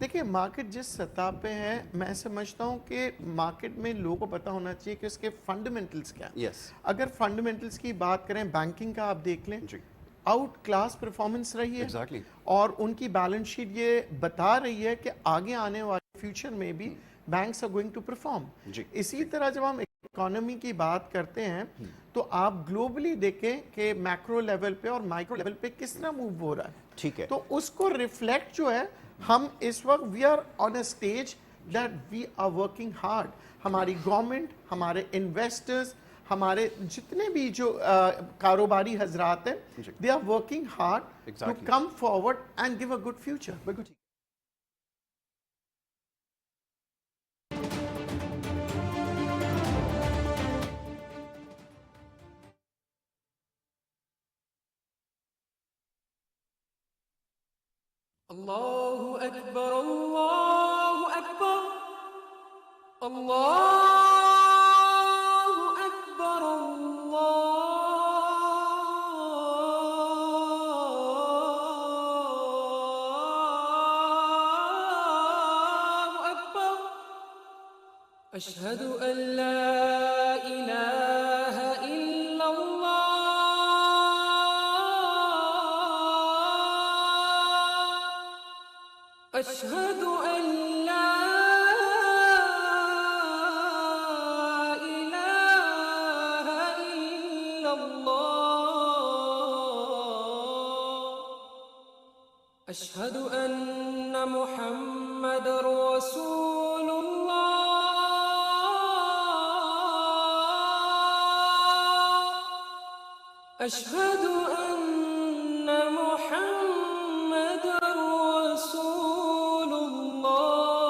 دیکھیں مارکیٹ جس سطح پہ ہے میں سمجھتا ہوں کہ مارکیٹ میں لوگوں کو پتہ ہونا چاہیے کہ اس کے فنڈامنٹلز کیا ہیں. یس اگر فنڈامنٹلز کی بات کریں بینکنگ کا آپ دیکھ لیں جی آؤٹ کلاس پرفارمنس رہی ہے ایگزیکٹلی اور ان کی بیلنس شیٹ یہ بتا رہی ہے کہ آگے آنے والے فیوچر میں بھی banks are going to perform. جی اسی طرح جب ہم اکانومی کی بات کرتے ہیں تو آپ گلوبلی دیکھیں کہ میکرو لیول پہ اور مائکرو لیول پہ کس طرح موو ہو رہا ہے. ٹھیک ہے تو اس کو ریفلیکٹ جو ہے ہم اس وقت we are on a stage that we are working hard. ہماری گورنمنٹ ہمارے انویسٹرز ہمارے جتنے بھی جو کاروباری حضرات ہیں they are working hard to come forward and give a good future. بالکل ٹھیک الله أكبر الله أكبر الله أكبر الله أكبر أشهد أن لا إله إلا الله أشهد أن لا إله إلا الله أشهد أن محمد رسول الله أشهد أن محمد رسول الله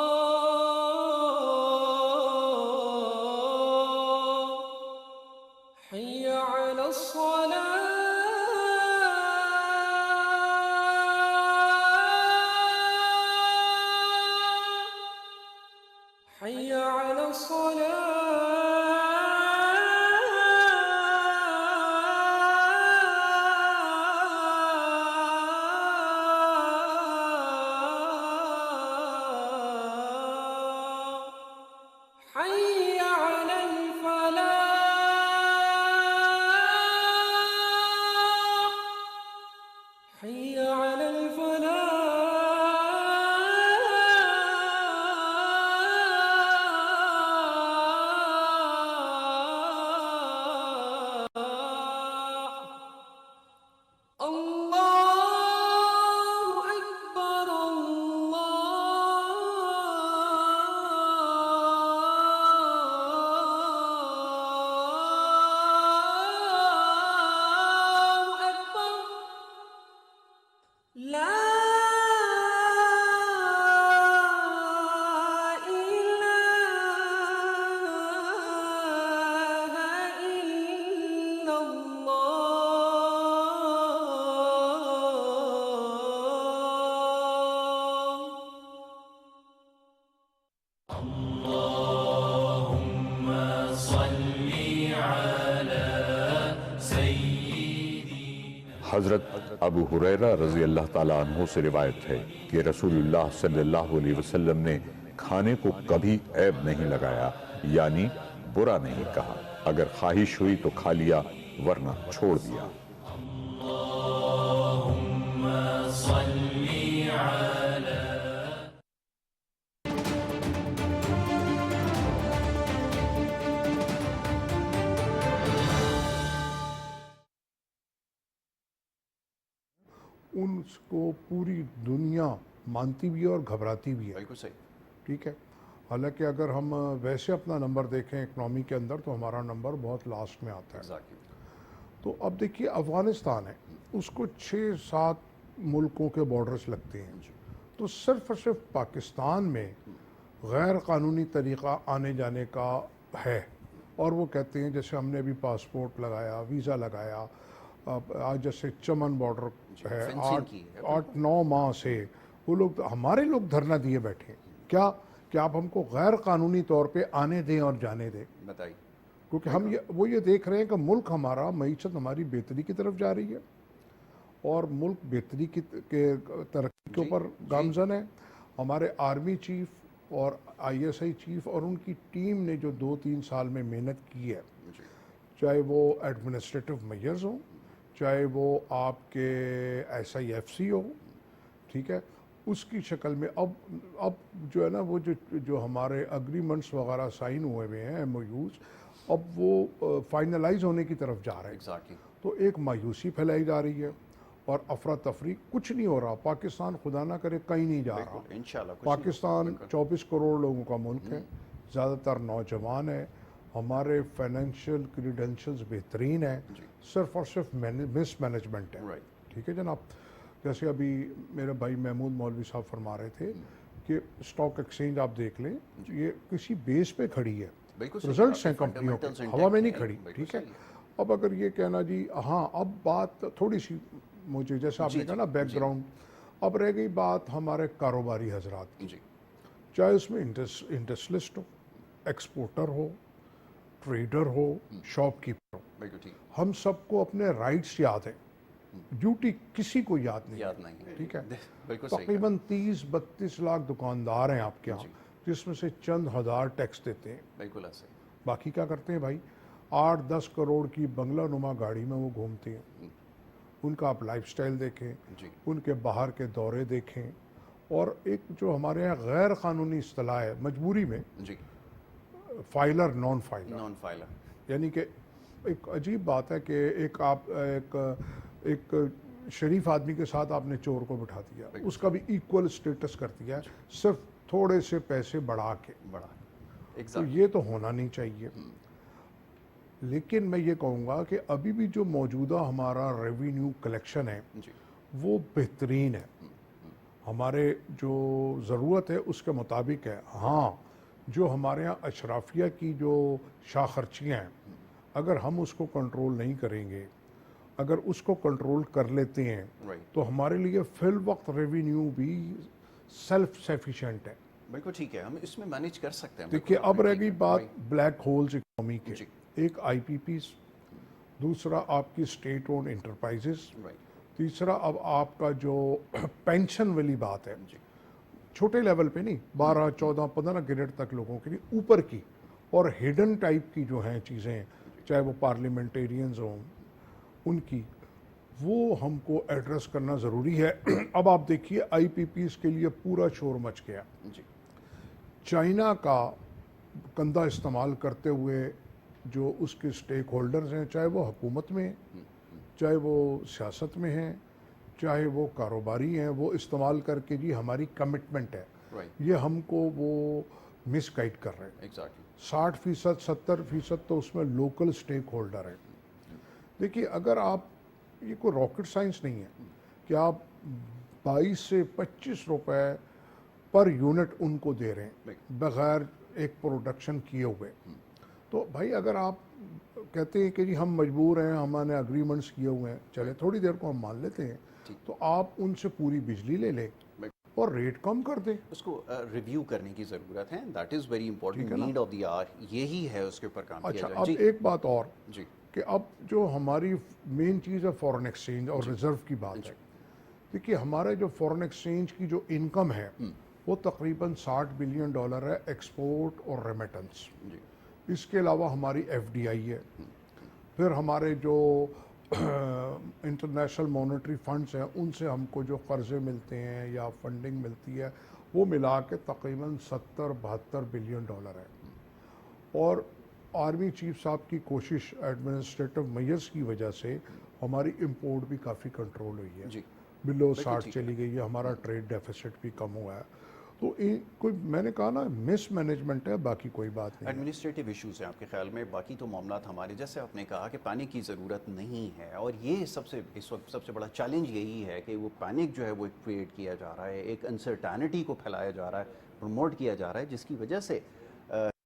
حي على الصلاة حي على الصلاة حي على الفلاح حي على الفلاح الله أكبر الله أكبر لا إله إلا الله حضرت ابو ہریرہ رضی اللہ تعالیٰ عنہ سے روایت ہے کہ رسول اللہ صلی اللہ علیہ وسلم نے کھانے کو کبھی عیب نہیں لگایا، یعنی برا نہیں کہا. اگر خواہش ہوئی تو کھا لیا ورنہ چھوڑ دیا. ان کو پوری دنیا مانتی بھی ہے اور گھبراتی بھی ہے. بالکل صحیح ٹھیک ہے. حالانکہ اگر ہم ویسے اپنا نمبر دیکھیں اکنامی کے اندر تو ہمارا نمبر بہت لاسٹ میں آتا ہے. ایگزیکٹلی تو اب دیکھیے افغانستان ہے، اس کو 6-7 ملکوں کے بارڈرز لگتے ہیں. تو صرف اور صرف پاکستان میں غیر قانونی طریقہ آنے جانے کا ہے، اور وہ کہتے ہیں جیسے ہم نے ابھی پاسپورٹ لگایا، ویزا لگایا، آج جیسے چمن بارڈر ہے، fencing کی ہے. 8-9 ماہ سے وہ لوگ ہمارے لوگ دھرنا دیے بیٹھے ہیں. کیا کہ آپ ہم کو غیر قانونی طور پہ آنے دیں اور جانے دیں، بتائیے. کیونکہ ہم وہ یہ دیکھ رہے ہیں کہ ملک ہمارا، معیشت ہماری بہتری کی طرف جا رہی ہے اور ملک بہتری کے ترقی کے اوپر گامزن ہے. ہمارے آرمی چیف اور ISI چیف اور ان کی ٹیم نے جو 2-3 سال میں محنت کی ہے، چاہے وہ ایڈمنسٹریٹو میئرز ہوں، چاہے وہ آپ کے SIFC ہو، ٹھیک ہے، اس کی شکل میں اب جو ہے نا وہ جو ہمارے اگریمنٹس وغیرہ سائن ہوئے ہوئے ہیں MOUs، اب وہ فائنلائز ہونے کی طرف جا رہے ہیں. ایگزیکٹلی. تو ایک مایوسی پھیلائی جا رہی ہے اور افراتفری، کچھ نہیں ہو رہا. پاکستان خدا نہ کرے کہیں نہیں جا رہا. انشاءاللہ کچھ پاکستان 24 کروڑ لوگوں کا ملک ہے، زیادہ تر نوجوان ہے، ہمارے فائنینشیل کریڈینشلز بہترین ہیں، صرف اور صرف مس مینجمنٹ ہے. ٹھیک ہے جناب. جیسے ابھی میرے بھائی محمود مولوی صاحب فرما رہے تھے کہ اسٹاک ایکسچینج آپ دیکھ لیں، یہ کسی بیس پہ کھڑی ہے، رزلٹس ہیں کمپنیوں کے، ہوا میں نہیں کھڑی. ٹھیک ہے. اب اگر یہ کہنا جی ہاں، اب بات تھوڑی سی مجھے جیسا آپ نے کہا نا بیک گراؤنڈ، اب رہ گئی بات ہمارے کاروباری حضرات کی، چاہے اس میں انڈسٹریلسٹ ہو، ایکسپورٹر ہو، ٹریڈر ہو، شاپ کیپر ہو، ہم سب کو اپنے رائٹس یاد ہیں، ڈیوٹی کسی کو یاد نہیں. ٹھیک ہے. تقریباً 30-32 لاکھ دکاندار ہیں آپ کے یہاں، جس میں سے چند ہزار ٹیکس دیتے ہیں. بالکل ایسے. باقی کیا کرتے ہیں بھائی؟ 8-10 کروڑ کی بنگلہ نما گاڑی میں وہ گھومتے ہیں. ان کا آپ لائف سٹائل دیکھیں، ان کے باہر کے دورے دیکھیں، اور ایک جو ہمارے یہاں غیر قانونی اصطلاح ہے مجبوری میں، فائلر نان فائلر، یعنی کہ ایک عجیب بات ہے کہ ایک شریف آدمی کے ساتھ آپ نے چور کو بٹھا دیا، اس کا بھی ایکول سٹیٹس کر دیا، صرف تھوڑے سے پیسے بڑھا کے. تو یہ تو ہونا نہیں چاہیے. لیکن میں یہ کہوں گا کہ ابھی بھی جو موجودہ ہمارا ریونیو کلیکشن ہے وہ بہترین ہے، ہمارے جو ضرورت ہے اس کے مطابق ہے. ہاں، جو ہمارے ہاں اشرافیہ کی جو شاہ خرچیاں ہیں، اگر ہم اس کو کنٹرول نہیں کریں گے، اگر اس کو کنٹرول کر لیتے ہیں تو ہمارے لیے فی الوقت ریونیو بھی سیلف سیفیشینٹ ہے. بالکل ٹھیک ہے، ہم اس میں مینیج کر سکتے ہیں. دیکھیے اب رہ گئی بات بلیک ہولز اکانومی کے. ایک IPPs، دوسرا آپ کی اسٹیٹ اونڈ انٹرپرائزز، تیسرا اب آپ کا جو پینشن والی بات ہے، چھوٹے لیول پہ نہیں، 12 14 15 گریڈ تک لوگوں کے لیے اوپر کی، اور ہڈن ٹائپ کی جو ہیں چیزیں، چاہے وہ پارلیمنٹیرینز ہوں، ان کی وہ ہم کو ایڈریس کرنا ضروری ہے. اب آپ دیکھیے IPPs کے لیے پورا شور مچ گیا. چائنا کا کندھا استعمال کرتے ہوئے جو اس کے سٹیک ہولڈرز ہیں، چاہے وہ حکومت میں ہیں، چاہے وہ سیاست میں ہیں، چاہے وہ کاروباری ہیں، وہ استعمال کر کے جی ہماری کمٹمنٹ ہے، یہ ہم کو وہ مس گائڈ کر رہے ہیں. 60% 70% تو اس میں لوکل سٹیک ہولڈر ہیں. دیکھیے اگر آپ، یہ کوئی راکٹ سائنس نہیں ہے کہ آپ 22 سے 25 روپے پر یونٹ ان کو دے رہے ہیں بغیر ایک پروڈکشن کیے ہوئے. تو بھائی اگر آپ کہتے ہیں کہ جی ہم مجبور ہیں، ہم نے اگریمنٹس کیے ہوئے ہیں، چلے تھوڑی دیر کو ہم مان لیتے ہیں، تو آپ ان سے پوری بجلی لے لیں اور ریٹ کم کر دیں. اس کو ریویو کرنے کی ضرورت ہے. That is very important, need of the hour یہی ہے، اس کے اوپر کام کیا جائے. اب ایک بات اور کہ اب جو ہماری مین چیز ہے فورن ایکسچینج اور ریزرو کی بات ہے. دیکھیے ہمارے جو فورن ایکسچینج کی جو انکم ہے وہ تقریباً $60 بلین ہے، ایکسپورٹ اور ریمیٹنس. اس کے علاوہ ہماری FDI ہے، پھر ہمارے جو انٹرنیشنل مانیٹری فنڈز ہیں ان سے ہم کو جو قرضے ملتے ہیں یا فنڈنگ ملتی ہے، وہ ملا کے تقریباً $70-72 بلین ہے. اور آرمی چیف صاحب کی کوشش، ایڈمنسٹریٹو میئرز کی وجہ سے ہماری امپورٹ بھی کافی کنٹرول ہوئی ہے، بلو 60 چلی گئی ہے، ہمارا ٹریڈ ڈیفیسٹ بھی کم ہوا ہے. تو کوئی، میں نے کہا نا، مس مینجمنٹ ہے، باقی کوئی بات نہیں. ایڈمنسٹریٹو ایشوز ہیں آپ کے خیال میں؟ باقی تو معاملات ہمارے، جیسے آپ نے کہا کہ پینک کی ضرورت نہیں ہے، اور یہ اس وقت سب سے بڑا چیلنج یہی ہے کہ وہ پینک جو ہے وہ کریٹ کیا جا رہا ہے، ایک انسرٹینٹی کو پھیلایا جا رہا ہے، پروموٹ کیا جا رہا ہے، جس کی وجہ سے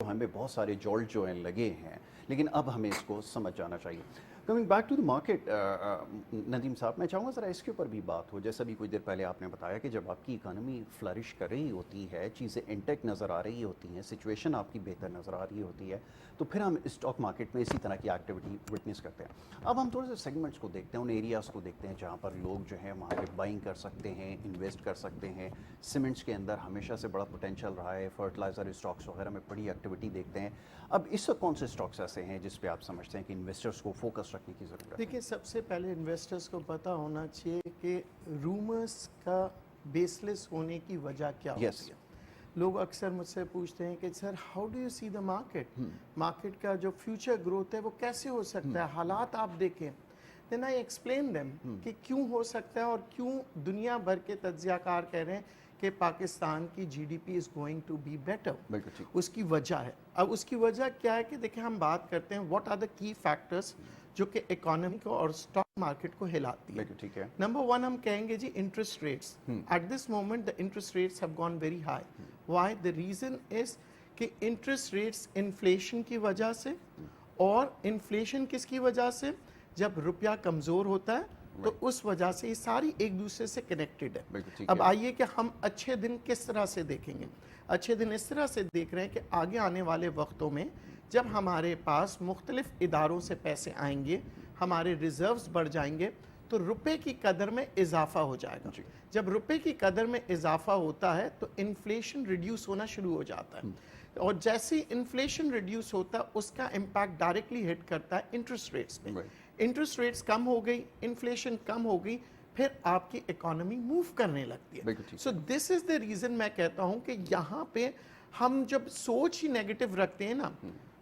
ہمیں بہت سارے جولٹ جو ہیں لگے ہیں. لیکن اب ہمیں اس کو سمجھ جانا چاہیے. Coming back to the market, Nadeem sahab میں چاہوں گا ذرا اس کے اوپر بھی بات ہو. جیسا بھی کچھ دیر پہلے آپ نے بتایا کہ جب آپ کی اکانومی فلرش کر رہی ہوتی ہے، چیزیں انٹیکٹ نظر آ رہی ہوتی ہیں، سچویشن آپ کی بہتر نظر آ رہی ہوتی ہے، تو پھر ہم اسٹاک مارکیٹ میں اسی طرح کی ایکٹیویٹی وٹنس کرتے ہیں. اب ہم تھوڑے سے سیگمنٹس کو دیکھتے ہیں، ان ایریاز کو دیکھتے ہیں جہاں پر لوگ جو ہیں وہاں پہ بائنگ کر سکتے ہیں، انویسٹ کر سکتے ہیں. سیمنٹس کے اندر ہمیشہ سے بڑا پوٹینشیل رہا ہے، فرٹیلائزر اسٹاکس وغیرہ میں بڑی ایکٹیویٹی دیکھتے ہیں. اب اس وقت کون سے اسٹاکس ایسے ہیں جس پہ آپ سمجھتے ہیں کہ انویسٹرس کو فوکس رکھنے کی ضرورت ہے؟ دیکھیں، سب سے پہلے انویسٹرز کو پتہ ہونا چاہیے کہ رومرز کا بیس لیس ہونے کی وجہ کیا ہوتی ہے. لوگ اکثر مجھ سے پوچھتے ہیں کہ sir how do you see the market کا جو فیوچر گروتھ ہے وہ کیسے ہو سکتا ہے، حالات آپ دیکھیں. دین آئی ایکسپلین دیم کہ کیوں ہو سکتا ہے اور کیوں دنیا بھر کے تجزیہ کار کہہ رہے ہیں کہ پاکستان کی G D P is going to be better. اس کی وجہ ہے. اب اس کی وجہ کیا ہے کہ دیکھیں ہم بات کرتے ہیں واٹ آر دا کی فیکٹرز جو کہ اکانومی کو اور اسٹاک مارکیٹ کو ہلاتی ہے. نمبر 1 ہم کہیں گے جی interest rates. At this moment the interest rates have gone very high. Why? The reason is کہ انٹرسٹ ریٹس انفلیشن کی وجہ سے، اور انفلیشن کس کی وجہ سے؟ جب روپیہ کمزور ہوتا ہے تو اس وجہ سے یہ ساری ایک دوسرے سے کنیکٹڈ ہے. اب آئیے کہ ہم اچھے دن کس طرح سے دیکھیں گے. اچھے دن اس طرح سے دیکھ رہے ہیں کہ آگے آنے والے وقتوں میں جب ہمارے پاس مختلف اداروں سے پیسے آئیں گے، ہمارے ریزروز بڑھ جائیں گے، تو روپے کی قدر میں اضافہ ہو جائے گا. جب روپے کی قدر میں اضافہ ہوتا ہے تو انفلیشن ریڈیوس ہونا شروع ہو جاتا ہے. اور جیسے ہی انفلیشن ریڈیوس ہوتا ہے اس کا امپیکٹ ڈائریکٹلی ہٹ کرتا ہے انٹرسٹ ریٹس میں. انٹرسٹ ریٹس کم ہو گئی، انفلیشن کم ہو گئی، پھر آپ کی اکانومی موو کرنے لگتی ہے. سو دس از دا ریزن میں کہتا ہوں کہ یہاں پہ ہم جب سوچ ہی نیگیٹو رکھتے ہیں نا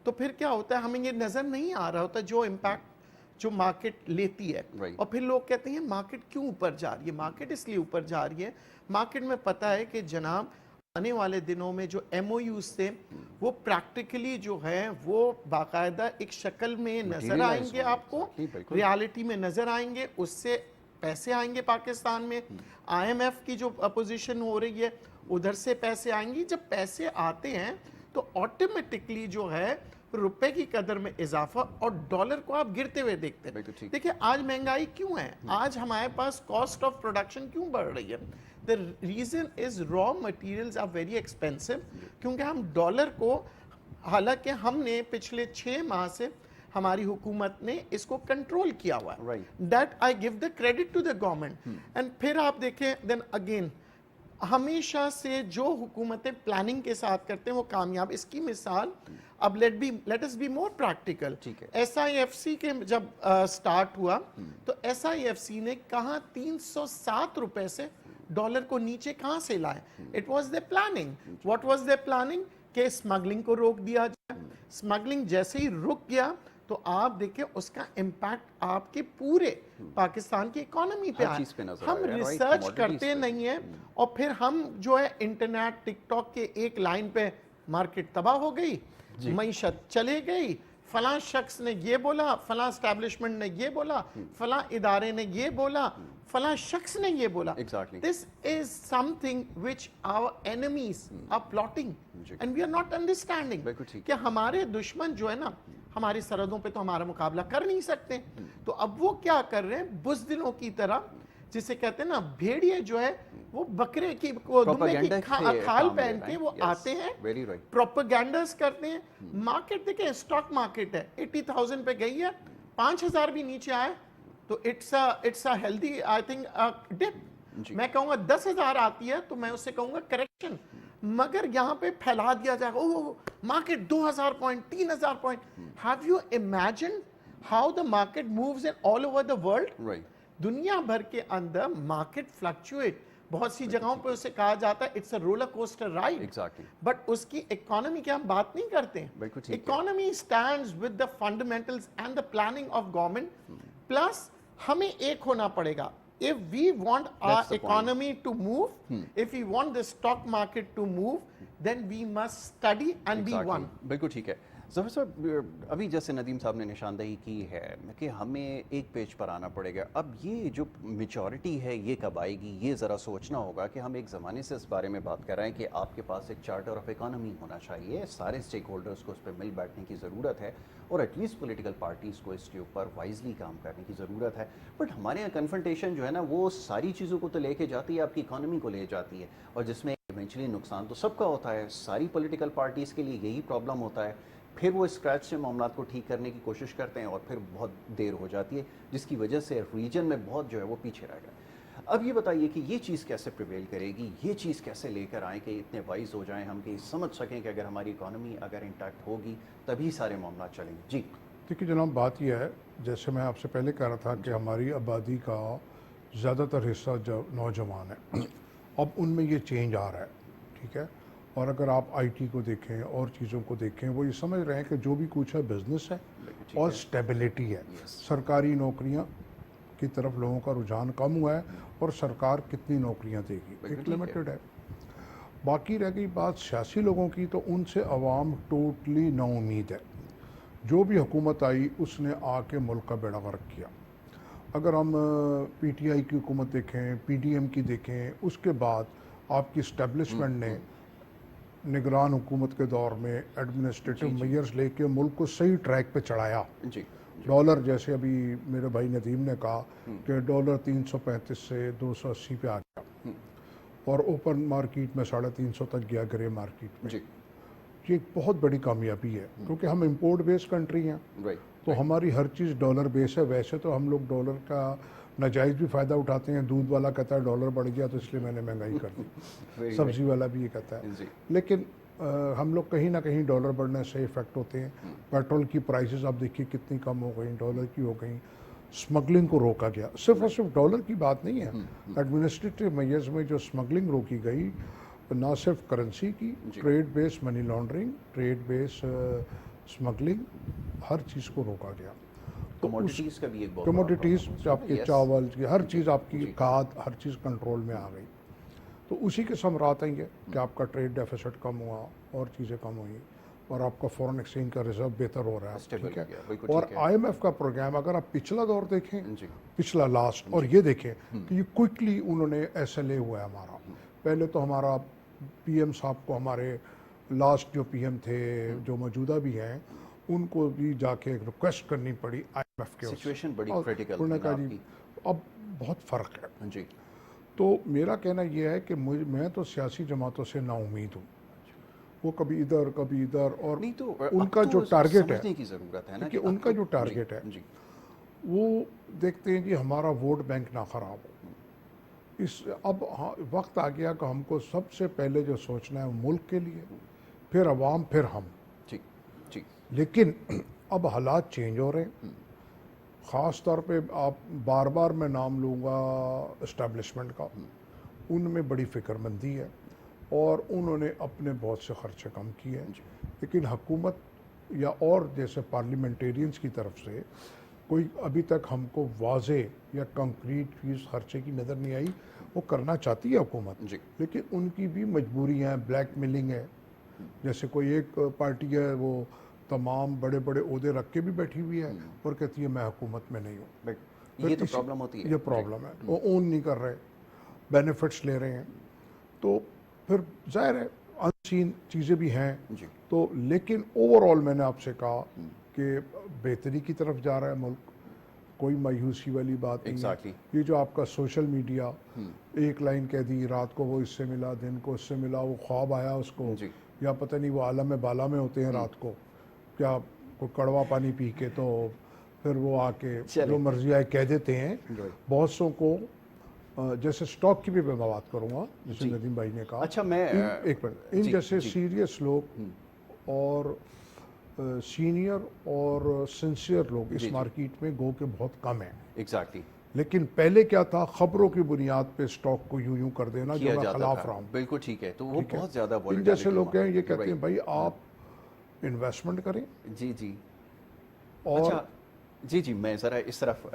تو پھر کیا ہوتا ہے ہمیں یہ نظر نہیں آ رہا ہوتا جو امپیکٹ جو مارکیٹ لیتی ہے. اور پھر لوگ کہتے ہیں مارکیٹ کیوں اوپر جا رہی ہے. مارکیٹ اس لیے اوپر جا رہی ہے، مارکیٹ میں پتہ ہے کہ جناب آنے والے دنوں میں جو ایم او یوز تھے وہ پریکٹیکلی جو ہے وہ باقاعدہ ایک شکل میں نظر آئیں گے، آپ کو ریالٹی میں نظر آئیں گے. اس سے پیسے آئیں گے پاکستان میں. آئی ایم ایف کی جو اپوزیشن ہو رہی ہے ادھر سے پیسے آئیں گی. جب پیسے آتے ہیں تو آٹومیٹکلی جو ہے روپے کی قدر میں اضافہ، اور ڈالر کو آپ گرتے ہوئے دیکھتے ہیں. دیکھیں آج مہنگائی کیوں ہے، آج ہمارے پاس کاسٹ آف پروڈکشن کیوں بڑھ رہی ہے. The reason is raw materials are very expensive کیونکہ ہم ڈالر کو، حالانکہ ہم نے پچھلے 6 ماہ سے ہماری حکومت نے اس کو کنٹرول کیا ہوا ہے. That I give the credit to the government. And پھر آپ دیکھیں then again ہمیشہ سے جو حکومتیں پلاننگ کے ساتھ کرتے ہیں وہ کامیاب. اس کی مثال اب let us be more practical. SIFC کے جب سٹارٹ ہوا تو SIFC نے کہاں 307 روپے سے ڈالر کو نیچے کہاں سے لائے. It was their planning. What was their planning? کہ اسمگلنگ کو روک دیا جائے. اسمگلنگ جیسے ہی رک گیا تو آپ دیکھیں اس کا امپیکٹ آپ کے پورے پاکستان کی اکانومی پہ آیا. ہم ریسرچ کرتے نہیں ہیں اور پھر ہم جو ہے انٹرنیٹ ٹک ٹاک کے ایک لائن پہ مارکیٹ تباہ ہو گئی، معیشت چلے گئی، فلاں شخص نے یہ بولا، فلاں اسٹیبلشمنٹ نے یہ بولا، فلاں ادارے نے یہ بولا، فلاں شخص نے یہ بولا. This is something which our enemies are plotting and we are not understanding. کہ ہمارے دشمن جو ہے نا ہماری سرحدوں پہ تو ہمارا مقابلہ کر نہیں سکتے، تو اب وہ کیا کر رہے ہیں بزدلوں کی طرح، جسے کہتے ہیں نا بھیڑیے جو ہے وہ بکرے کی دمبے کی کھال پہن کے وہ آتے ہیں، پروپیگنڈاز کرتے ہیں. مارکیٹ دیکھیں اسٹاک مارکیٹ ہے 80,000 پہ گئی ہے، 5,000 بھی نیچے آئے تو it's a healthy I think dip. میں کہوں گا 10,000 آتی ہے تو میں اسے کہوں گا کریکشن. مگر یہاں پہ پھیلا دیا جائے گا اوہ market 2,000 point 3,000 point. Have you imagine how the market moves in all over the world. دنیا بھر کے اندر مارکیٹ فلکچویٹ بہت سی جگہوں پہ اسے کہا جاتا ہے it's a roller coaster ride. But اس کی اکانومی کی ہم بات نہیں کرتے. Economy stands with the fundamentals and the planning of government. Plus ہمیں ایک ہونا پڑے گا. If we want our economy to move, if we want the stock market to move, then we must study and be one. بالکل ٹھیک ہے. ظفر صاحب ابھی جیسے ندیم صاحب نے نشاندہی کی ہے کہ ہمیں ایک پیج پر آنا پڑے گا. اب یہ جو میچورٹی ہے یہ کب آئے گی, یہ ذرا سوچنا ہوگا کہ ہم ایک زمانے سے اس بارے میں بات کر رہے ہیں کہ آپ کے پاس ایک چارٹر آف اکانومی ہونا چاہیے, سارے اسٹیک ہولڈرز کو اس پہ مل بیٹھنے کی ضرورت ہے اور ایٹ لیسٹ پولیٹیکل پارٹیز کو اس کے اوپر وائزلی کام کرنے کی ضرورت ہے. بٹ ہمارے یہاں کنفرنٹیشن جو ہے نا وہ ساری چیزوں کو تو لے کے جاتی ہے, آپ کی اکانومی کو لے جاتی ہے, اور جس میں ایونچولی نقصان تو سب کا ہوتا ہے. ساری پولیٹیکل پارٹیز کے لیے یہی پرابلم ہوتا ہے. پھر وہ اسکریچ سے معاملات کو ٹھیک کرنے کی کوشش کرتے ہیں اور پھر بہت دیر ہو جاتی ہے, جس کی وجہ سے ریجن میں بہت جو ہے وہ پیچھے رہ گیا. اب یہ بتائیے کہ یہ چیز کیسے پریویل کرے گی, یہ چیز کیسے لے کر آئیں کہ اتنے وائز ہو جائیں ہم کہ سمجھ سکیں کہ اگر ہماری اکانومی اگر انٹیکٹ ہوگی تبھی سارے معاملات چلیں گے. جی دیکھیے جناب, بات یہ ہے جیسے میں آپ سے پہلے کہہ رہا تھا کہ ہماری آبادی کا زیادہ تر حصہ نوجوان ہے. اب ان میں یہ چینج آ رہا ہے, ٹھیک ہے. اور اگر آپ آئی ٹی کو دیکھیں اور چیزوں کو دیکھیں, وہ یہ سمجھ رہے ہیں کہ جو بھی کچھ ہے بزنس ہے اور اسٹیبلٹی ہے. سرکاری نوکریاں کی طرف لوگوں کا رجحان کم ہوا ہے اور سرکار کتنی نوکریاں دے گی ایک لمیٹڈ ہے. باقی رہ گئی بات سیاسی لوگوں کی, تو ان سے عوام ٹوٹلی نا امید ہے. جو بھی حکومت آئی اس نے آ کے ملک کا بیڑا غرق کیا. اگر ہم پی ٹی آئی کی حکومت دیکھیں, پی ڈی ایم کی دیکھیں, اس کے بعد آپ کی اسٹیبلشمنٹ نے نگران حکومت کے دور میں ایڈمنسٹریٹو میئرز لے کے ملک کو صحیح ٹریک پہ چڑھایا. ڈالر جیسے ابھی میرے بھائی ندیم نے کہا کہ ڈالر 335 سے 280 پہ آ گیا اور اوپن مارکیٹ میں 350 تک گیا, گرے مارکیٹ میں. یہ ایک بہت بڑی کامیابی ہے کیونکہ ہم امپورٹ بیس کنٹری ہیں, تو ہماری ہر چیز ڈالر بیس ہے. ویسے تو ہم لوگ ڈالر کا ناجائز بھی فائدہ اٹھاتے ہیں. دودھ والا کہتا ہے ڈالر بڑھ گیا تو اس لیے میں نے مہنگائی کر دی, سبزی والا بھی یہ کہتا ہے. لیکن ہم لوگ کہیں نہ کہیں ڈالر بڑھنے سے افیکٹ ہوتے ہیں. پیٹرول کی پرائسز آپ دیکھیے کتنی کم ہو گئیں, ڈالر کی ہو گئیں. اسمگلنگ کو روکا گیا. صرف اور صرف ڈالر کی بات نہیں ہے, ایڈمنسٹریٹو میئرز میں جو اسمگلنگ روکی گئی, نہ صرف کرنسی کی, ٹریڈ بیس منی لانڈرنگ, ٹریڈ بیس اسمگلنگ, ہر چیز کو روکا گیا. کموڈیٹیز کا بھی ایک بہت کموڈیٹیز آپ کے چاول کی ہر چیز, آپ کی کھاد, ہر چیز کنٹرول میں آ گئی. تو اسی کے ثمرات ہیں یہ کہ آپ کا ٹریڈ ڈیفیسٹ کم ہوا اور چیزیں کم ہوئیں اور آپ کا فورن ایکسچینج کا ریزرو بہتر ہو رہا ہے, ٹھیک ہے. اور آئی ایم ایف کا پروگرام اگر آپ پچھلا دور دیکھیں, پچھلا لاسٹ, اور یہ دیکھیں کہ یہ کوئکلی انہوں نے ایسا لے ہوا ہے ہمارا. پہلے تو ہمارا پی ایم صاحب کو, ہمارے لاسٹ جو پی ایم تھے جو موجودہ بھی ہیں, ان کو بھی جا کے ریکویسٹ کرنی پڑی آئی ایم ایف کے. سچویشن بڑی کریٹیکل, انہوں نے کہا جی اب بہت فرق ہے. جی تو میرا کہنا یہ ہے کہ میں تو سیاسی جماعتوں سے نا امید ہوں. وہ کبھی ادھر کبھی ادھر, اور ان کا جو ٹارگیٹ ہے کی ضرورت ہے نا, کہ ان کا جو ٹارگیٹ ہے وہ دیکھتے ہیں جی ہمارا ووٹ بینک نہ خراب ہو. اب وقت آ گیا کہ ہم کو سب سے پہلے جو سوچنا ہے ملک کے لیے, پھر عوام, پھر ہم. لیکن اب حالات چینج ہو رہے ہیں. خاص طور پہ آپ بار بار میں نام لوں گا اسٹیبلشمنٹ کا, ان میں بڑی فکر مندی ہے اور انہوں نے اپنے بہت سے خرچے کم کیے ہیں. لیکن حکومت یا اور جیسے پارلیمنٹیرینز کی طرف سے کوئی ابھی تک ہم کو واضح یا کنکریٹ فیس خرچے کی نظر نہیں آئی. وہ کرنا چاہتی ہے حکومت, لیکن ان کی بھی مجبوری ہیں. بلیک میلنگ ہے, جیسے کوئی ایک پارٹی ہے وہ تمام بڑے بڑے عہدے رکھ کے بھی بیٹھی ہوئی ہے اور کہتی ہے میں حکومت میں نہیں ہوں. یہ تو پرابلم ہوتی ہے, یہ پرابلم ہے. وہ اون نہیں کر رہے, بینیفٹس لے رہے ہیں. تو پھر ظاہر ہے انسین چیزیں بھی ہیں. تو لیکن اوور آل میں نے آپ سے کہا کہ بہتری کی طرف جا رہا ہے ملک, کوئی مایوسی والی بات نہیں ہے. یہ جو آپ کا سوشل میڈیا, ایک لائن کہہ دی رات کو وہ اس سے ملا, دن کو اس سے ملا, وہ خواب آیا اس کو, یا پتہ نہیں وہ عالم بالا میں ہوتے ہیں رات کو, کیا کوئی کڑوا پانی پی کے, تو پھر وہ آ کے جو مرضی آئے کہہ دیتے ہیں. بہت سو کو جیسے سٹاک کی بھی میں بات کروں گا, جیسے ندیم بھائی نے کہا. اچھا میں ایک منٹ, ان جیسے سیریس لوگ اور سینئر اور سنسیئر لوگ اس مارکیٹ میں گو کے بہت کم ہیں. ایگزیکٹلی. لیکن پہلے کیا تھا, خبروں کی بنیاد پہ سٹاک کو یوں کر دینا, جو میں خلاف رہا ہوں. بالکل ٹھیک ہے. تو وہ بہت زیادہ ان جیسے لوگ ہیں یہ کہتے ہیں بھائی آپ انویسٹمنٹ کریں. جی اور جی جی، میں ذرا اس طرف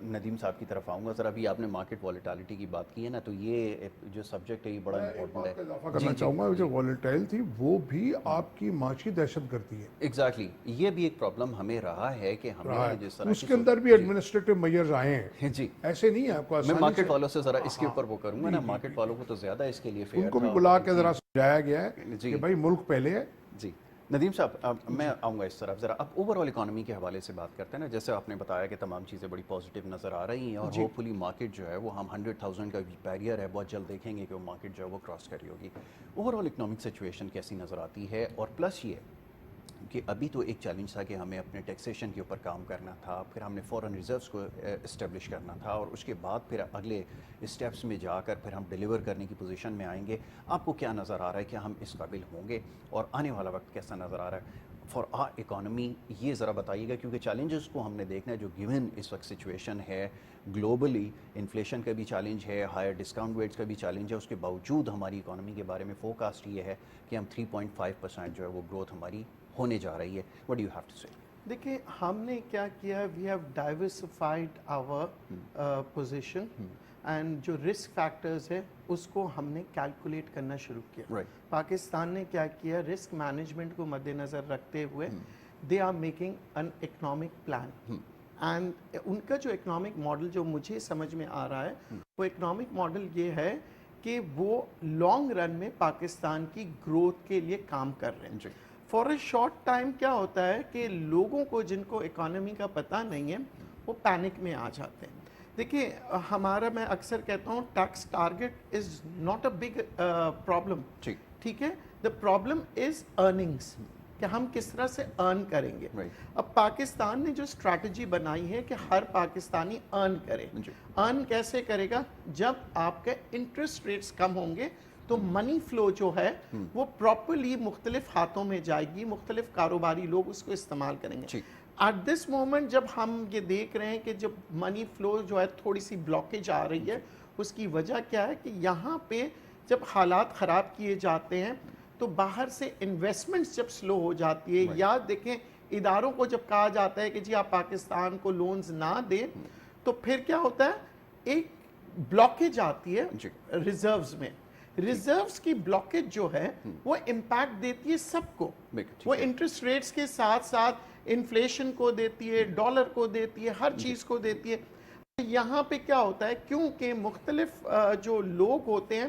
ندیم صاحب کی طرف آؤں گا. ذرا ابھی آپ نے مارکیٹ والیٹیلٹی کی بات کی ہے نا, تو یہ جو سبجیکٹ ہے یہ بڑا امپورٹنٹ ہے. اضافہ کرنا چاہوں گا, جو والیٹائل تھی وہ بھی آپ کی معاشی دہشت گردی ہے. ایگزیکٹلی, یہ بھی ایک پرابلم ہمیں رہا ہے کہ ہمیں جس طرح اس کے اندر بھی ایڈمنسٹریٹو میئرز آئے ہیں. جی, ایسے نہیں ہے آپ کو. میں مارکیٹ والوں سے ذرا اس کے اوپر وہ کروں گا نا, مارکیٹ والوں کو تو زیادہ اس کے لیے فیئر ان کو بھی بلا کے ذرا سمجھایا گیا ہے کہ بھائی ملک پہلے ہے. جی ندیم صاحب, میں آؤں گا اس طرف. ذرا اب اوور آل اکانومی کے حوالے سے بات کرتے ہیں نا, جیسے آپ نے بتایا کہ تمام چیزیں بڑی پازیٹیو نظر آ رہی ہیں, اور ہوپ فلی مارکیٹ جو ہے وہ ہم 100,000 کا بیریئر ہے, بہت جلد دیکھیں گے کہ وہ مارکیٹ جو ہے وہ کراس کری ہوگی. اوور آل اکنامک سچویشن کیسی نظر آتی ہے, اور پلس یہ کہ ابھی تو ایک چیلنج تھا کہ ہمیں اپنے ٹیکسیشن کے اوپر کام کرنا تھا, پھر ہم نے فورن ریزروز کو اسٹیبلش کرنا تھا, اور اس کے بعد پھر اگلے اسٹیپس میں جا کر پھر ہم ڈیلیور کرنے کی پوزیشن میں آئیں گے. آپ کو کیا نظر آ رہا ہے کہ ہم اس قابل ہوں گے, اور آنے والا وقت کیسا نظر آ رہا ہے فار آر اکانومی, یہ ذرا بتائیے گا, کیونکہ چیلنجز کو ہم نے دیکھنا ہے جو گیون اس وقت سچویشن ہے گلوبلی. انفلیشن کا بھی چیلنج ہے, ہائر ڈسکاؤنٹ ریٹس کا بھی چیلنج ہے, اس کے باوجود ہماری اکانومی کے بارے میں فوکاسٹ یہ ہے کہ ہم 3.5% جو ہے وہ گروتھ ہماری ہونے جا رہی ہے. What do you have to say? دیکھیں ہم نے کیا کیا, we have diversified our position, and جو رسک فیکٹرز ہے اس کو ہم نے کیلکولیٹ کرنا شروع کیا. پاکستان نے کیا کیا, رسک مینجمنٹ کو مد نظر رکھتے ہوئے they are making an economic plan, and ان کا جو اکنامک ماڈل جو مجھے سمجھ میں آ رہا ہے وہ اکنامک ماڈل یہ ہے کہ وہ لانگ رن میں پاکستان کی گروتھ کے لیے کام کر رہے ہیں. فار اے شارٹ ٹائم کیا ہوتا ہے کہ لوگوں کو جن کو اکانومی کا پتہ نہیں ہے وہ پینک میں آ جاتے ہیں. دیکھیے ہمارا, میں اکثر کہتا ہوں tax target is not a big problem, ٹھیک ہے, دا پرابلم از ارننگس, کہ ہم کس طرح سے ارن کریں گے. اب پاکستان نے جو اسٹریٹجی بنائی ہے کہ ہر پاکستانی ارن کرے. ارن کیسے کرے گا؟ جب آپ کے انٹرسٹ ریٹس کم ہوں گے تو منی فلو جو ہے وہ پراپرلی مختلف ہاتھوں میں جائے گی, مختلف کاروباری لوگ اس کو استعمال کریں گے. ایٹ دس مومنٹ جب ہم یہ دیکھ رہے ہیں کہ جب منی فلو جو ہے تھوڑی سی بلاکیج آ رہی ہے, اس کی وجہ کیا ہے کہ یہاں پہ جب حالات خراب کیے جاتے ہیں تو باہر سے انویسٹمنٹس جب سلو ہو جاتی ہے, یا دیکھیں اداروں کو جب کہا جاتا ہے کہ جی آپ پاکستان کو لونز نہ دیں, تو پھر کیا ہوتا ہے, ایک بلاکیج آتی ہے ریزروز میں. ریزروز کی بلاکیج جو ہے وہ امپیکٹ دیتی ہے سب کو, وہ انٹرسٹ ریٹس کے ساتھ ساتھ انفلیشن کو دیتی ہے, ڈالر کو دیتی ہے, ہر چیز کو دیتی ہے. یہاں پہ کیا ہوتا ہے, کیونکہ مختلف جو لوگ ہوتے ہیں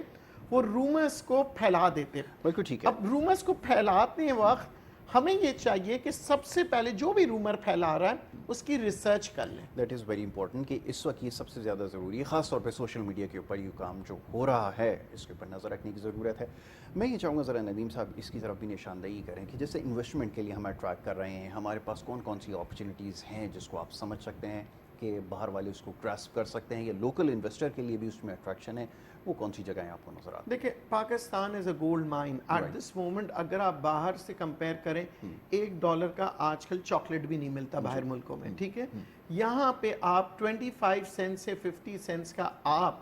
وہ رومرز کو پھیلا دیتے ہیں. بالکل ٹھیک ہے. اب رومرز کو پھیلاتے وقت ہمیں یہ چاہیے کہ سب سے پہلے جو بھی رومر پھیلا رہا ہے اس کی ریسرچ کر لیں. دیٹ از ویری امپورٹنٹ, کہ اس وقت یہ سب سے زیادہ ضروری ہے, خاص طور پہ سوشل میڈیا کے اوپر یہ کام جو ہو رہا ہے اس کے اوپر نظر رکھنے کی ضرورت ہے. میں یہ چاہوں گا ذرا ندیم صاحب اس کی طرف بھی نشاندہی کریں کہ جیسے انویسٹمنٹ کے لیے ہم اٹریکٹ کر رہے ہیں, ہمارے پاس کون کون سی اپرچونیٹیز ہیں جس کو آپ سمجھ سکتے ہیں کہ باہر والے اس کو گراسپ کر سکتے ہیں, یا لوکل انویسٹر کے لیے بھی اس میں اٹریکشن ہے, وہ کون سی جگہیں آپ کو نظر آتی ہیں؟ دیکھیں Pakistan is a gold mine at this moment. اگر آپ باہر سے کمپیئر کریں, $1 کا آج کل چاکلیٹ بھی نہیں ملتا باہر ملکوں میں, ٹھیک ہے. یہاں پہ آپ 25 سینٹ سے 50 سینٹس کا آپ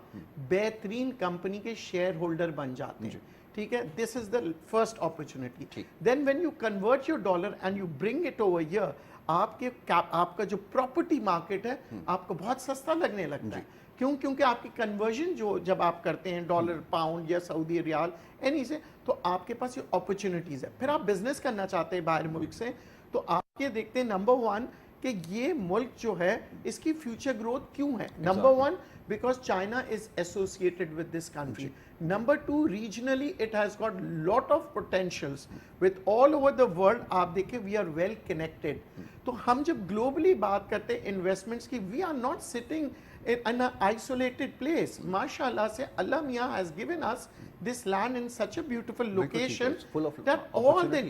بہترین کمپنی کے شیئر ہولڈر بن جاتے ہیں, ٹھیک ہے. This is the first opportunity. Then when you convert your dollar and you bring it over here, آپ کا جو پراپرٹی مارکیٹ ہے آپ کو بہت سستا لگنے لگتا ہے. کیوں؟ کیونکہ آپ کی کنورژن جو جب آپ کرتے ہیں ڈالر پاؤنڈ یا سعودی ریال اینی سے, تو آپ کے پاس یہ اپرچونیٹیز ہے. پھر آپ بزنس کرنا چاہتے ہیں باہر ملک سے, تو آپ یہ دیکھتے ہیں نمبر 1 کہ یہ ملک جو ہے اس کی فیوچر گروتھ کیوں ہے. Number 1 because China is associated with this country. Number 2, regionally it has got lot of potentials with all over the world. آپ دیکھیں we are well connected. تو ہم جب globally بات کرتے ہیں investments کی, we are not sitting in an isolated place. MashaAllah سے اللہ میاں has given us this land in such a beautiful location that all the,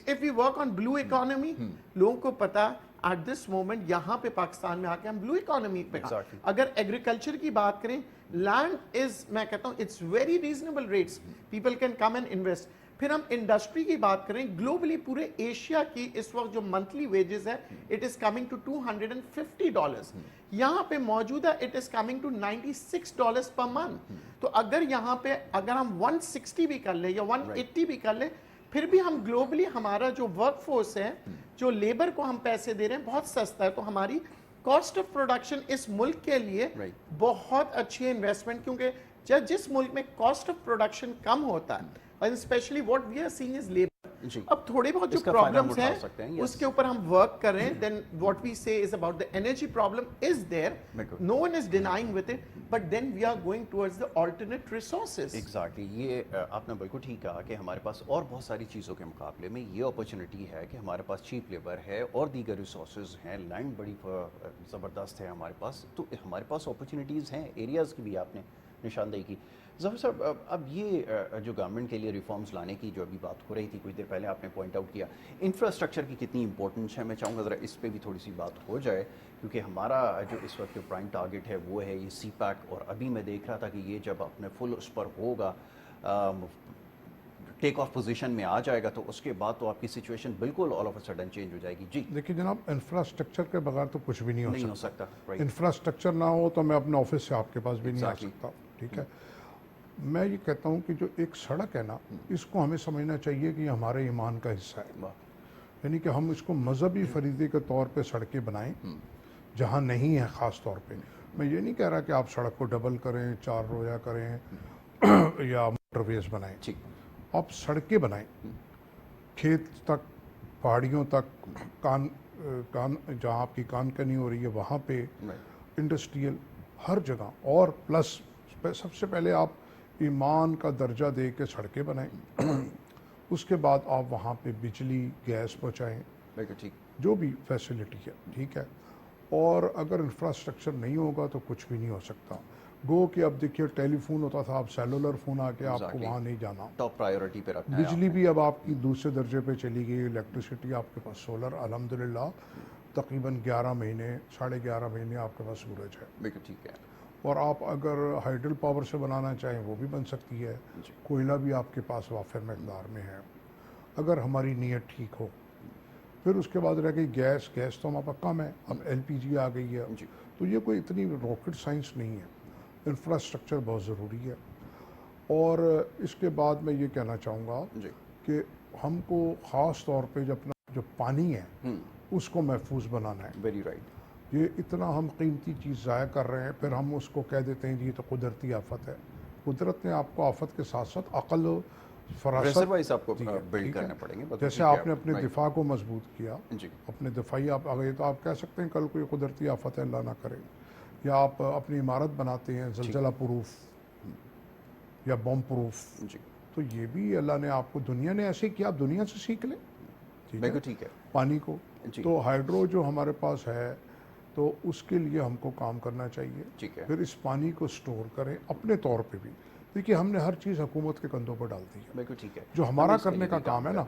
if we work on blue economy, لوگوں کو پتا at this moment یہاں پہ پاکستان میں آ کے ہم بلو اکانومی پہ. اگر ایگریکلچر کی بات کریں, لینڈ از, میں کہتا ہوں it's very reasonable rates, people can come and invest. پھر ہم انڈسٹری کی بات کریں, گلوبلی پورے ایشیا کی اس وقت جو منتھلی ویجز ہے اٹ از کمنگ ٹو $250. یہاں پہ موجود ہے it is coming to $96 per month. تو اگر یہاں پہ اگر ہم 160 بھی کر لیں یا 180 بھی کر لیں, پھر بھی ہم گلوبلی ہمارا جو ورک فورس ہے, جو لیبر کو ہم پیسے دے رہے ہیں بہت سستا ہے. تو ہماری کاسٹ آف پروڈکشن اس ملک کے لیے Right. بہت اچھی انویسٹمنٹ، کیونکہ جس ملک میں کاسٹ آف پروڈکشن کم ہوتا ہے، اور especially what we are saying is labour. جی. اب تھوڑے بہت جو اس کا فائدہ ہم پرابلمس اٹھا سکتے ہیں, ہیں yes. اس کے اوپر ہم ورک کر رہے ہیں. دین what we say is about the energy problem is there, بالکل. No one is denying with it, but then we are going towards the alternate resources. Exactly, یہ آپ نے بالکل ٹھیک کہا کہ ہمارے پاس اور بہت ساری چیزوں کے مقابلے میں یہ اپرچونٹی ہے کہ ہمارے پاس چیپ لیبر ہے اور دیگر ریسورسز ہیں, لینڈ بڑی زبردست ہے ہمارے پاس, تو ہمارے پاس اپرچونیٹیز ہیں, ایریاز کی بھی آپ نے نشاندہی کی. ظفر صاحب, اب یہ جو گورنمنٹ کے لیے ریفارمز لانے کی جو ابھی بات ہو رہی تھی کچھ دیر پہلے آپ نے پوائنٹ آؤٹ کیا, انفراسٹرکچر کی کتنی امپورٹنس ہے, میں چاہوں گا ذرا اس پہ بھی تھوڑی سی بات ہو جائے, کیونکہ ہمارا جو اس وقت جو پرائم ٹارگٹ ہے وہ ہے یہ سی پیک, اور ابھی میں دیکھ رہا تھا کہ یہ جب اپنے فل اس پر ہوگا, ٹیک آف پوزیشن میں آ جائے گا, تو اس کے بعد تو آپ کی سچویشن بالکل all of a sudden change ہو جائے گی. جی دیکھیے جناب, انفراسٹرکچر کے بغیر تو کچھ بھی نہیں ہو سکتا. انفراسٹرکچر نہ ہو تو میں اپنے آفس سے آپ کے پاس بھی نہیں آ Exactly. سکتا. ٹھیک ہے, میں یہ کہتا ہوں کہ جو ایک سڑک ہے نا, اس کو ہمیں سمجھنا چاہیے کہ یہ ہمارے ایمان کا حصہ ہے, یعنی کہ ہم اس کو مذہبی فریضے کے طور پہ سڑکیں بنائیں جہاں نہیں ہے. خاص طور پہ میں یہ نہیں کہہ رہا کہ آپ سڑک کو ڈبل کریں, 4 رویا کریں یا موٹر ویز بنائیں, آپ سڑکیں بنائیں کھیت تک, پہاڑیوں تک, کان جہاں آپ کی کان کنی ہو رہی ہے وہاں پہ, انڈسٹریل ہر جگہ, اور پلس سب سے پہلے آپ ایمان کا درجہ دے کے سڑکیں بنائیں, اس کے بعد آپ وہاں پہ بجلی گیس پہنچائیں, جو بھی فیسلٹی ہے. ٹھیک ہے, اور اگر انفراسٹرکچر نہیں ہوگا تو کچھ بھی نہیں ہو سکتا. گو کہ اب دیکھیے ٹیلی فون ہوتا تھا, اب سیلولر فون آ کے آپ کو وہاں نہیں جانا, ٹاپ پرائیورٹی پہ رکھنا ہے. بجلی بھی اب آپ کی دوسرے درجے پہ چلی گئی, الیکٹریسٹی آپ کے پاس سولر, الحمدللہ تقریباً 11 مہینے 11.5 مہینے آپ کے پاس سورج ہے. بالکل ٹھیک ہے. اور آپ اگر ہائیڈل پاور سے بنانا چاہیں وہ بھی بن سکتی ہے, کوئلہ بھی آپ کے پاس وافر مقدار میں ہے اگر ہماری نیت ٹھیک ہو. پھر اس کے بعد رہ گئی گیس. گیس تو ہمارے پاس کم ہے, اب LPG آ گئی ہے, تو یہ کوئی اتنی راکٹ سائنس نہیں ہے. انفراسٹرکچر بہت ضروری ہے. اور اس کے بعد میں یہ کہنا چاہوں گا کہ ہم کو خاص طور پہ جو پانی ہے اس کو محفوظ بنانا ہے. Very right. یہ اتنا ہم قیمتی چیز ضائع کر رہے ہیں, پھر ہم اس کو کہہ دیتے ہیں جی یہ تو قدرتی آفت ہے. قدرت نے آپ کو آفت کے ساتھ ساتھ عقل و فراست آپ کو بلڈ کرنے پڑیں گے. جیسے آپ نے اپنے دفاع کو مضبوط کیا, اپنے دفاعی آپ آ گئے, تو آپ کہہ سکتے ہیں کل کوئی قدرتی آفت ہے اللہ نہ کرے, یا آپ اپنی عمارت بناتے ہیں زلزلہ پروف یا بم پروف, تو یہ بھی اللہ نے آپ کو, دنیا نے ایسے کیا, آپ دنیا سے سیکھ لیں. ٹھیک ہے. پانی کو تو ہائیڈرو جو ہمارے پاس ہے تو اس کے لیے ہم کو کام کرنا چاہیے. پھر اس پانی کو سٹور کریں اپنے طور پہ بھی. دیکھیے ہم نے ہر چیز حکومت کے کندھوں پر ڈال دی ہے, جو ہمارا کرنے کا کام ہے نا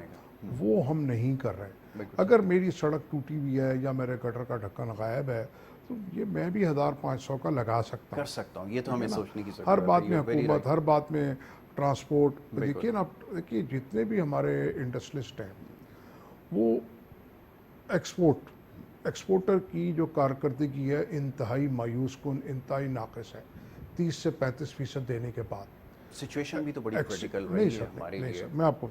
وہ ہم نہیں کر رہے. اگر میری سڑک ٹوٹی ہوئی ہے یا میرے گٹر کا ڈھکن غائب ہے تو یہ میں بھی 1500 کا لگا سکتا ہوں. یہ تو ہمیں سوچنے کی ضرورت ہے. ہر بات میں حکومت, ہر بات میں ٹرانسپورٹ. دیکھیے نا, دیکھیے جتنے بھی ہمارے انڈسٹریلسٹ ہیں وہ ایکسپورٹر کی جو کارکردگی ہے انتہائی مایوس کن, انتہائی ناقص ہے. 30 سے 35% دینے کے بعد سچویشن بھی تو بڑی کریٹیکل رہی ہے ہمارے لیے. میں آپ کو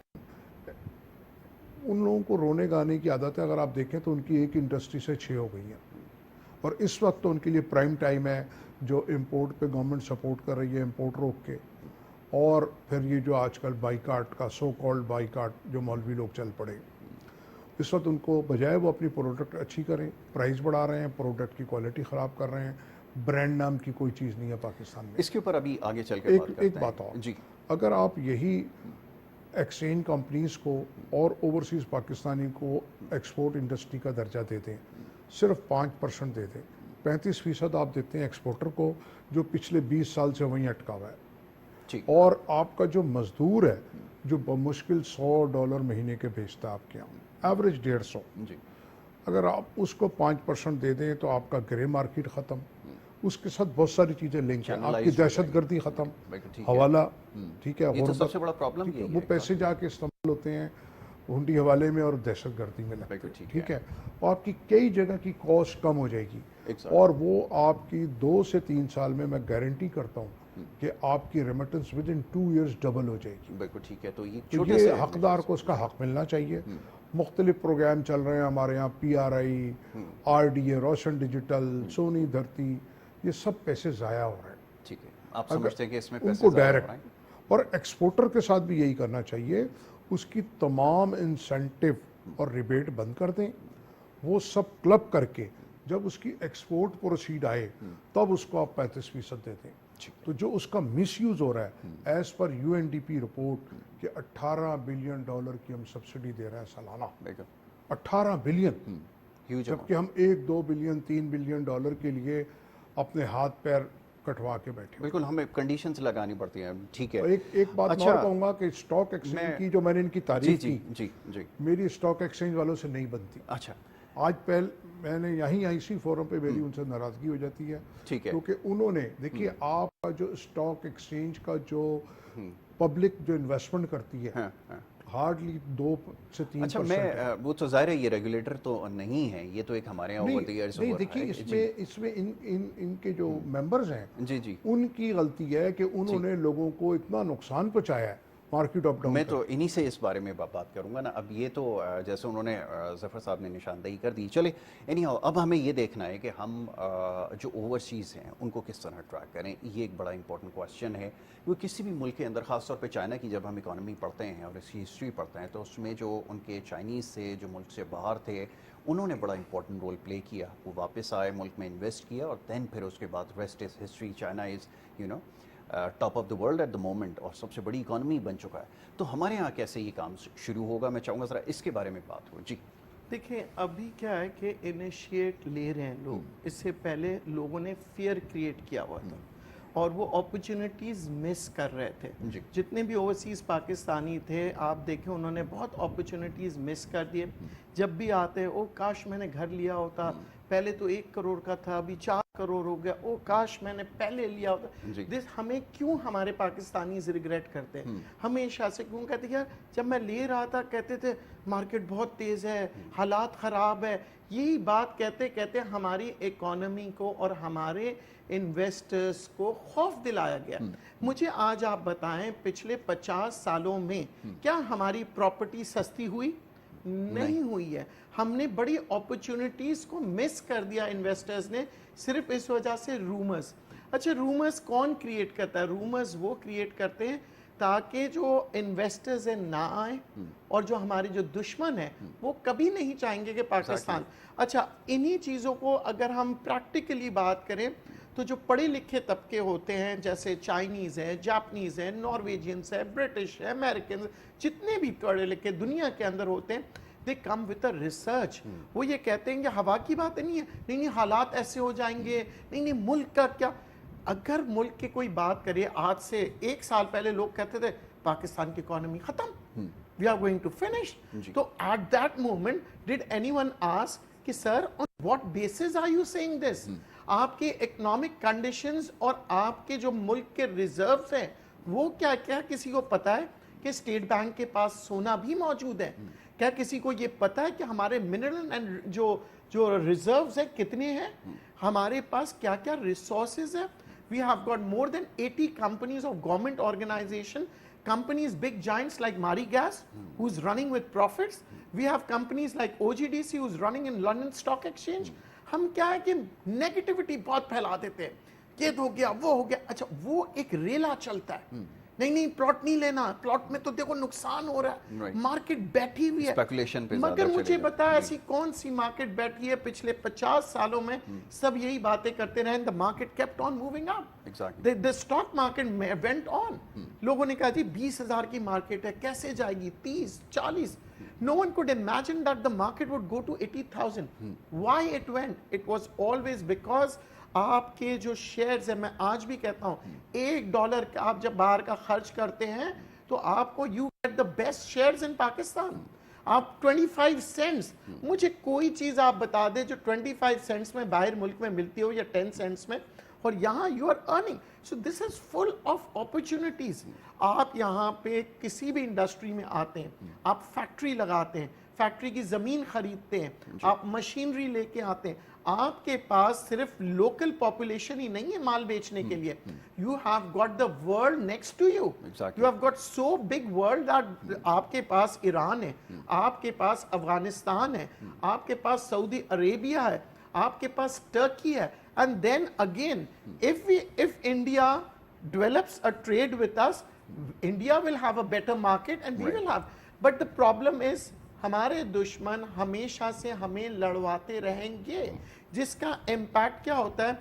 ان لوگوں کو رونے گانے کی عادت ہے. اگر آپ دیکھیں تو ان کی ایک انڈسٹری سے 6 ہو گئی ہیں, اور اس وقت تو ان کے لیے پرائم ٹائم ہے. جو امپورٹ پہ گورنمنٹ سپورٹ کر رہی ہے, امپورٹ روک کے, اور پھر یہ جو آج کل بائیکاٹ کا سو کالڈ بائیکاٹ جو مولوی لوگ چل پڑے, اس وقت ان کو بجائے وہ اپنی پروڈکٹ اچھی کریں, پرائز بڑھا رہے ہیں, پروڈکٹ کی کوالٹی خراب کر رہے ہیں. برانڈ نام کی کوئی چیز نہیں ہے پاکستان میں. اس کے اوپر ابھی آگے چل کے ایک بات اور, اگر آپ یہی ایکسچینج کمپنیز کو اور اوورسیز پاکستانی کو ایکسپورٹ انڈسٹری کا درجہ دے دیں, صرف 5% دے دیں, 35% آپ دیتے ہیں ایکسپورٹر کو جو پچھلے 20 سال سے وہیں اٹکا ہوا ہے, اور آپ کا جو مزدور ہے جو بمشکل $100 مہینے کے بیچتا ہے آپ کے یہاں, ایوریج 150, اگر آپ اس کو 5% دے دیں تو آپ کا گرے مارکیٹ ختم, اس کے ساتھ بہت ساری چیزیں لنک ہیں, آپ کی دہشت گردی ختم, حوالہ, ٹھیک ہے, یہ تو سب سے بڑا پرابلم یہ ہے. وہ پیسے جا کے استعمال ہوتے ہیں ہنڈی حوالے میں اور دہشت گردی میں لگتے ہیں. ٹھیک ہے, اور آپ کی کئی جگہ کی کاسٹ کم ہو جائے گی, اور وہ آپ کی 2 سے 3 سال میں گارنٹی کرتا ہوں کہ آپ کی remittance within 2 years double ہو جائے گی. بالکل ٹھیک ہے. تو یہ تو چھوٹے سے یہ حقدار کو اس کا حق ملنا چاہیے. مختلف پروگرام چل رہے ہیں ہمارے یہاں, P R I, R D A, روشن ڈیجیٹل, سونی دھرتی, یہ سب پیسے ضائع ہو رہے ہیں. ٹھیک ہے. آپ سمجھتے ہیں کہ اس میں ان پیسے کو ضائع ہو رہے ہیں؟ ڈائریکٹ, اور ایکسپورٹر کے ساتھ بھی یہی کرنا چاہیے, اس کی تمام انسینٹو اور ریبیٹ بند کر دیں. وہ سب کلب کر کے جب اس کی ایکسپورٹ پروسیڈ آئے تب اس کو آپ 35% دے دیں. تو جو اس کا مس یوز ہو رہا ہے, as per U N D P report کہ $18 بلین کی ہم سبسڈی دے رہے ہیں سالانہ. 18 بلین, جبکہ ہم 1-2 بلین 3 بلین ڈالر کے لیے اپنے ہاتھ پیر کٹوا کے بیٹھے. بالکل ہمیں کنڈیشنز لگانی پڑتی ہیں. ٹھیک ہے. ایک بات اور کہوں گا کہ اسٹاک ایکسچینج کی جو میں نے ان کی تعریف کی, جی میری اسٹاک ایکسچینج والوں سے نہیں بنتی. اچھا. آج میں نے یہیں اسی فورم پہ میری ان سے ناراضگی ہو جاتی ہے. ٹھیک ہے. کیونکہ انہوں نے دیکھیے, آپ کا جو اسٹاک ایکسچینج کا جو پبلک جو انویسٹمنٹ کرتی ہے ہارڈلی 2 سے 3%. اچھا, میں وہ تو ظاہر ہے یہ ریگولیٹر تو نہیں ہے, یہ تو ایک ہمارے یہاں اوور دی ایئرز نہیں, دیکھیے اس میں ان کے جو ممبرز ہیں جی ان کی غلطی ہے کہ انہوں نے لوگوں کو اتنا نقصان پہنچایا ہے مارکیٹ اپ ڈاؤن. میں تو انہی سے اس بارے میں بات کروں گا نا. اب یہ تو جیسے انہوں نے ظفر صاحب نے نشاندہی کر دی. چلے اینی ہاؤ, اب ہمیں یہ دیکھنا ہے کہ ہم جو اوورسیز ہیں ان کو کس طرح ٹریک کریں. یہ ایک بڑا امپورٹنٹ کویسچن ہے. وہ کسی بھی ملک کے اندر, خاص طور پہ چائنا کی جب ہم اکانومی پڑھتے ہیں اور اس کی ہسٹری پڑھتے ہیں, تو اس میں جو ان کے چائنیز سے جو ملک سے باہر تھے, انہوں نے بڑا امپورٹنٹ رول پلے کیا. وہ واپس آئے, ملک میں انویسٹ کیا, اور دین پھر اس کے بعد rest is history. China is top of the world at the moment, اور سب سے بڑی اکانومی بن چکا ہے. تو ہمارے ہاں کیسے یہ کام شروع ہوگا, میں چاہوں گا ذرا اس کے بارے میں بات ہو. جی دیکھیں, ابھی کیا ہے کہ انیشیٹ لے رہے ہیں لوگ. اس سے پہلے لوگوں نے فیئر کریٹ کیا ہوا تھا اور وہ اپرچونٹیز مس کر رہے تھے. جتنے بھی اوورسیز پاکستانی تھے, آپ دیکھیں انہوں نے بہت اپرچونٹیز مس کر دیے. جب بھی آتے, او کاش میں نے گھر لیا ہوتا, پہلے تو 1 کروڑ کا تھا, ابھی 4 کروڑ ہو گیا, او کاش میں نے پہلے لیا ہوتا. ہمیں کیوں ہمارے پاکستانیز ریگریٹ کرتے ہیں ہمیشہ سے؟ کیوں کہتے ہیں یار جب میں لے رہا تھا کہتے تھے مارکیٹ بہت تیز ہے, حالات خراب ہے. یہی بات کہتے کہتے ہماری اکانومی کو اور ہمارے انویسٹرز کو خوف دلایا گیا. مجھے آج آپ بتائیں, پچھلے 50 سالوں میں کیا ہماری پراپرٹی سستی ہوئی؟ نہیں ہوئی ہے. ہم نے بڑی اپرچونٹیز کو مس کر دیا انویسٹرز نے, صرف اس وجہ سے رومرز. اچھا, رومرز کون کریٹ کرتا ہے؟ رومرز وہ کریٹ کرتے ہیں تاکہ جو انویسٹرز ہیں نہ آئیں, اور جو ہمارے جو دشمن ہیں وہ کبھی نہیں چاہیں گے کہ پاکستان. اچھا, انہی چیزوں کو اگر ہم پریکٹیکلی بات کریں تو جو پڑھے لکھے طبقے ہوتے ہیں, جیسے چائنیز ہیں, جاپنیز ہیں, نارویجینز ہیں, برٹش ہیں, امریکنز, جتنے بھی پڑھے لکھے دنیا کے اندر ہوتے ہیں, they come with a research. وہ یہ کہتے ہیں کہ ہوا کی بات نہیں ہے, نہیں حالات ایسے ہو جائیں گے, نہیں ملک کا کیا. اگر ملک کی کوئی بات کرے, آج سے 1 سال پہلے لوگ کہتے تھے پاکستان کی اکانومی ختم, we are going to finish. تو at that moment did anyone ask کہ سر on what basis are you saying this? آپ کے اکنامک کنڈیشنز اور آپ کے جو ملک کے ریزروز ہیں وہ کیا کیا کسی کو پتا ہے کہ اسٹیٹ بینک کے پاس سونا بھی موجود ہے؟ کیا کسی کو یہ پتا ہے کہ ہمارے منرل اینڈ جو ریزروز ہیں کتنے ہیں؟ ہمارے پاس کیا کیا ریسورسز ہیں؟ We have got more than 80 companies of government organization, companies, big giants like Mari Gas, who's running with profits. We have companies like OGDC, who's running in London Stock Exchange. ہم کیا ہے کہ negativity بہت پھیلا دیتے ہیں, یہ ہو گیا, وہ ہو گیا. اچھا, وہ ایک ریلا چلتا ہے, نہیں پلاٹ نہیں لینا, پلاٹ میں تو دیکھو نقصان ہو رہا ہے, مارکیٹ بیٹھی ہوئی ہے. مگر مجھے بتا ایسی کون سی مارکیٹ بیٹھی ہے پچھلے 50 سالوں میں؟ سب یہی باتیں کرتے رہے. the market kept on moving up. the stock market went on. لوگوں نے کہا جی 20,000 کی مارکیٹ ہے, کیسے جائے گی 30, 40. No one could imagine that the market would go to 80,000. Why it went? It was always because آپ کے جو شیئرز ہیں, میں آج بھی کہتا ہوں $1 کا آپ جب باہر کا خرچ کرتے ہیں تو آپ کو you get the best shares in Pakistan. آپ 25 cents, مجھے کوئی چیز آپ بتا دیں جو 25 cents میں باہر ملک میں ملتی ہو یا 10 cents میں, اور یہاں you are earning. So this is full of opportunities. آپ یہاں پہ کسی بھی انڈسٹری میں آتے ہیں, آپ فیکٹری لگاتے ہیں, فیکٹری کی زمین خریدتے ہیں, آپ مشینری لے کے آتے ہیں, آپ کے پاس صرف لوکل پاپولیشن ہی نہیں ہے مال بیچنے کے لیے. You have got the world next to you. You have got so big world that آپ کے پاس ایران ہے, آپ کے پاس افغانستان ہے, آپ کے پاس سعودی عربیہ ہے, آپ کے پاس ٹرکی ہے. And then again, if India develops a trade with us, India will have a better market and we will have. But the problem is, ہمارے دشمن ہمیشہ سے ہمیں لڑواتے رہیں گے, جس کا امپیکٹ کیا ہوتا ہے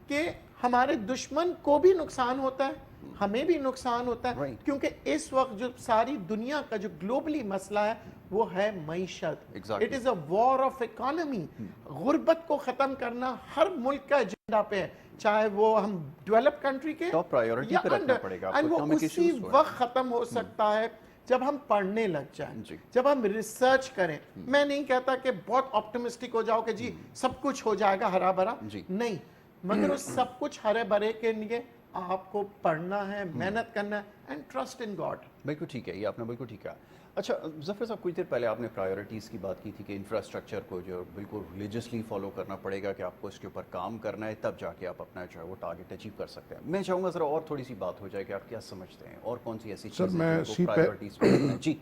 کہ ہمارے دشمن کو بھی نقصان ہوتا ہے, ہمیں بھی نقصان ہوتا ہے, کیونکہ اس وقت جو ساری دنیا کا جو گلوبلی مسئلہ ہے وہ ہے معیشت. It is a war of economy. غربت کو ختم کرنا ہر ملک کا ایجنڈا پہ ہے, چاہے وہ ہم ڈیولپ کنٹری کے ٹاپ پرائیورٹی پہ رکھنا پڑے گا. وہ اسی وقت ختم ہو سکتا ہے جب ہم پڑھنے لگ جائیں, جب ہم ریسرچ کریں. میں نہیں کہتا کہ بہت آپٹیمسٹک ہو جاؤ کہ جی سب کچھ ہو جائے گا ہرا بھرا, نہیں, مگر اس سب کچھ ہرے بھرے کے لیے آپ کو پڑھنا ہے, محنت کرنا ہے, اینڈ ٹرسٹ ان گاڈ. بالکل ٹھیک ہے, یہ آپ نے بالکل ٹھیک کہا. اچھا ظفر صاحب, کچھ دیر پہلے آپ نے پرائیورٹیز کی بات کی تھی کہ انفراسٹرکچر کو جو بالکل ریلیجسلی فالو کرنا پڑے گا, کہ آپ کو اس کے اوپر کام کرنا ہے, تب جا کے آپ اپنا جو ہے وہ ٹارگیٹ اچیو کر سکتے ہیں. میں چاہوں گا ذرا اور تھوڑی سی بات ہو جائے کہ آپ کیا سمجھتے ہیں اور کون سی ایسی چیزیں میں پرائیورٹیز پہ جی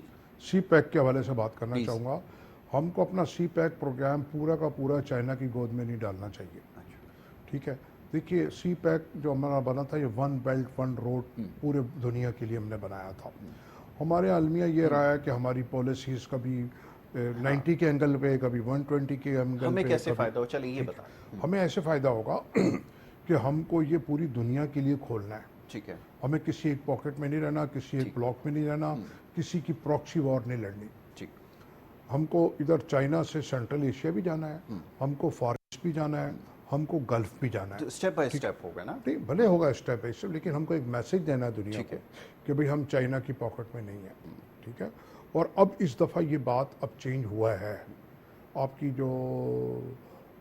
سی پیک کے حوالے سے بات کرنا چاہوں گا. ہم کو اپنا سی پیک پروگرام پورا کا پورا چائنا کی گود میں نہیں ڈالنا چاہیے. ٹھیک ہے, دیکھیے سی پیک جو ہمارا بنا تھا, یہ ون بیلٹ ون روڈ پورے دنیا کے لیے ہم نے بنایا تھا. ہمارے المیہ یہ رہا ہے کہ ہماری پالیسیز کبھی 90 کے اینگل پہ, کبھی 120 کے اینگل پہ. ہمیں کیسے فائدہ ہو, چلیے یہ بتا. ہمیں ایسے فائدہ ہوگا کہ ہم کو یہ پوری دنیا کے لیے کھولنا ہے. ٹھیک ہے, ہمیں کسی ایک پاکٹ میں نہیں رہنا, کسی ایک بلاک میں نہیں رہنا, کسی کی پراکسی وار نہیں لڑنی. ٹھیک, ہم کو ادھر چائنا سے سینٹرل ایشیا بھی جانا ہے, ہم کو فار ایسٹ بھی جانا ہے, ہم کو گلف بھی جانا ہے. اسٹیپ بائی اسٹیپ ہوگا نا. نہیں, بھلے ہوگا اسٹیپ بائی اسٹیپ, لیکن ہم کو ایک میسج دینا ہے دنیا کو کہ بھئی ہم چائنا کی پاکٹ میں نہیں ہیں. ٹھیک ہے, اور اب اس دفعہ یہ بات اب چینج ہوا ہے. آپ کی جو